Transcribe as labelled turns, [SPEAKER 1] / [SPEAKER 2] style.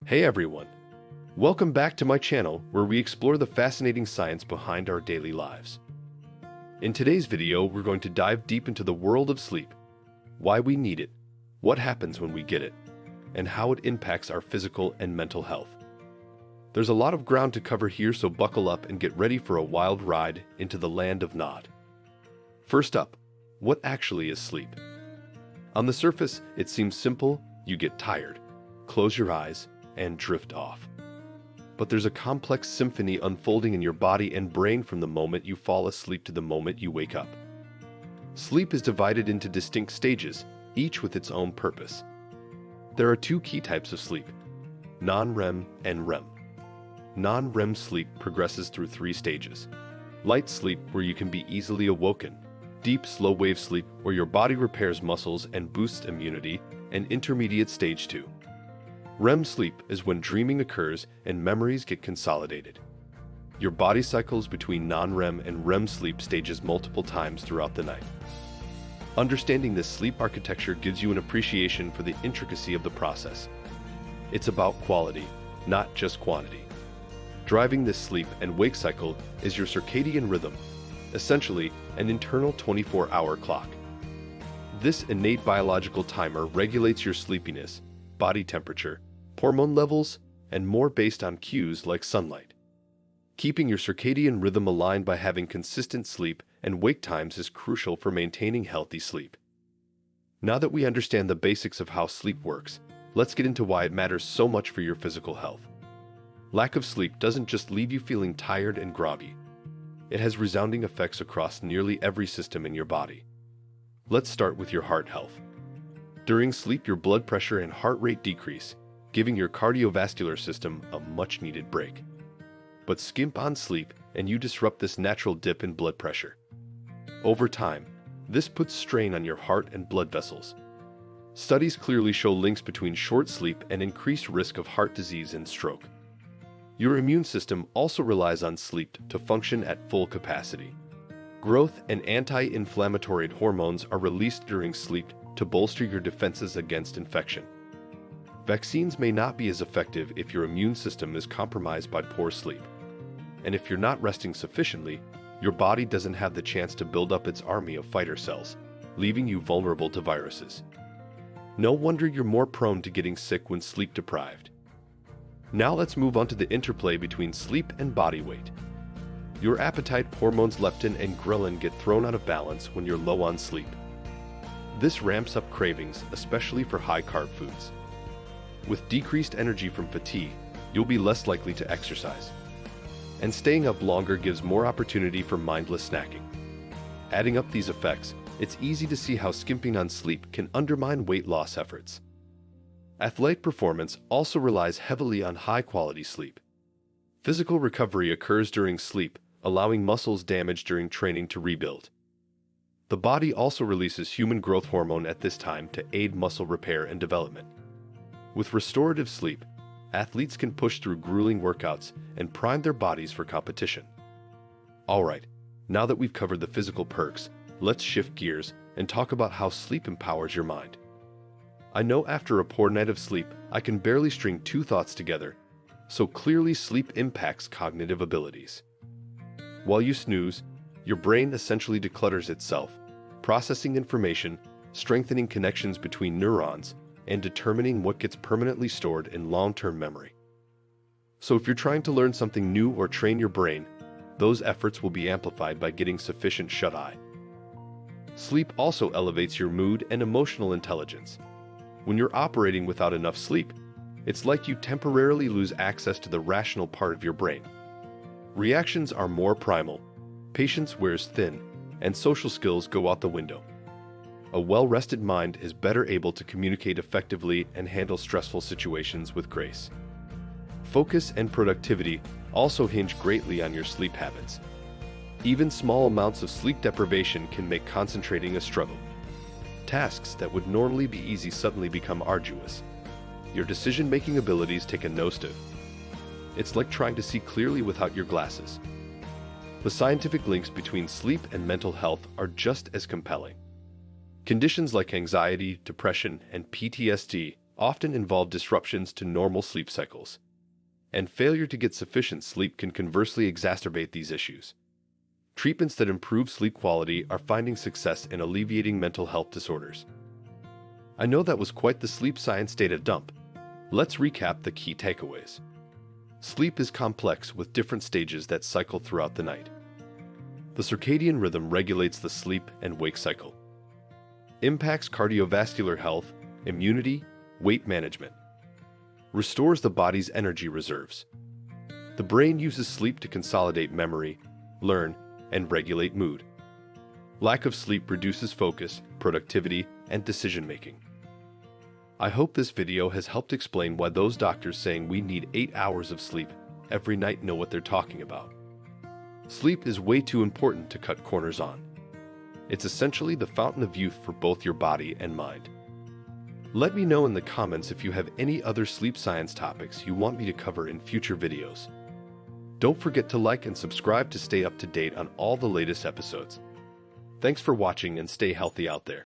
[SPEAKER 1] Hey everyone! Welcome back to my channel where we explore the fascinating science behind our daily lives. In today's video, we're going to dive deep into the world of sleep, why we need it, what happens when we get it, and how it impacts our physical and mental health. There's a lot of ground to cover here, so buckle up and get ready for a wild ride into the land of Nod. First up, what actually is sleep? On the surface, it seems simple. You get tired, close your eyes, and drift off. But there's a complex symphony unfolding in your body and brain from the moment you fall asleep to the moment you wake up. Sleep is divided into distinct stages, each with its own purpose. There are two key types of sleep: non-REM and REM. Non-REM sleep progresses through three stages: light sleep, where you can be easily awoken; deep, slow-wave sleep, where your body repairs muscles and boosts immunity; and intermediate stage 2. REM sleep is when dreaming occurs and memories get consolidated. Your body cycles between non-REM and REM sleep stages multiple times throughout the night. Understanding this sleep architecture gives you an appreciation for the intricacy of the process. It's about quality, not just quantity. Driving this sleep and wake cycle is your circadian rhythm, essentially an internal 24-hour clock. This innate biological timer regulates your sleepiness, body temperature, hormone levels, and more based on cues like sunlight. Keeping your circadian rhythm aligned by having consistent sleep and wake times is crucial for maintaining healthy sleep. Now that we understand the basics of how sleep works, let's get into why it matters so much for your physical health. Lack of sleep doesn't just leave you feeling tired and groggy. It has resounding effects across nearly every system in your body. Let's start with your heart health. During sleep, your blood pressure and heart rate decrease, giving your cardiovascular system a much-needed break. But skimp on sleep, and you disrupt this natural dip in blood pressure. Over time, this puts strain on your heart and blood vessels. Studies clearly show links between short sleep and increased risk of heart disease and stroke. Your immune system also relies on sleep to function at full capacity. Growth and anti-inflammatory hormones are released during sleep to bolster your defenses against infection. Vaccines may not be as effective if your immune system is compromised by poor sleep. And if you're not resting sufficiently, your body doesn't have the chance to build up its army of fighter cells, leaving you vulnerable to viruses. No wonder you're more prone to getting sick when sleep deprived. Now let's move on to the interplay between sleep and body weight. Your appetite hormones leptin and ghrelin get thrown out of balance when you're low on sleep. This ramps up cravings, especially for high-carb foods. With decreased energy from fatigue, you'll be less likely to exercise. And staying up longer gives more opportunity for mindless snacking. Adding up these effects, it's easy to see how skimping on sleep can undermine weight loss efforts. Athletic performance also relies heavily on high-quality sleep. Physical recovery occurs during sleep, allowing muscles damaged during training to rebuild. The body also releases human growth hormone at this time to aid muscle repair and development. With restorative sleep, athletes can push through grueling workouts and prime their bodies for competition. Alright, now that we've covered the physical perks, let's shift gears and talk about how sleep empowers your mind. I know after a poor night of sleep, I can barely string two thoughts together, so clearly sleep impacts cognitive abilities. While you snooze, your brain essentially declutters itself, processing information, strengthening connections between neurons, and determining what gets permanently stored in long-term memory. So if you're trying to learn something new or train your brain, those efforts will be amplified by getting sufficient shut-eye. Sleep also elevates your mood and emotional intelligence. When you're operating without enough sleep, it's like you temporarily lose access to the rational part of your brain. Reactions are more primal, patience wears thin, and social skills go out the window. A well-rested mind is better able to communicate effectively and handle stressful situations with grace. Focus and productivity also hinge greatly on your sleep habits. Even small amounts of sleep deprivation can make concentrating a struggle. Tasks that would normally be easy suddenly become arduous. Your decision-making abilities take a nosedive. It's like trying to see clearly without your glasses. The scientific links between sleep and mental health are just as compelling. Conditions like anxiety, depression, and PTSD often involve disruptions to normal sleep cycles, and failure to get sufficient sleep can conversely exacerbate these issues. Treatments that improve sleep quality are finding success in alleviating mental health disorders. I know that was quite the sleep science data dump. Let's recap the key takeaways. Sleep is complex with different stages that cycle throughout the night. The circadian rhythm regulates the sleep and wake cycle. Impacts cardiovascular health, immunity, weight management. Restores the body's energy reserves. The brain uses sleep to consolidate memory, learn, and regulate mood. Lack of sleep reduces focus, productivity, and decision-making. I hope this video has helped explain why those doctors saying we need 8 hours of sleep every night know what they're talking about. Sleep is way too important to cut corners on. It's essentially the fountain of youth for both your body and mind. Let me know in the comments if you have any other sleep science topics you want me to cover in future videos. Don't forget to like and subscribe to stay up to date on all the latest episodes. Thanks for watching and stay healthy out there.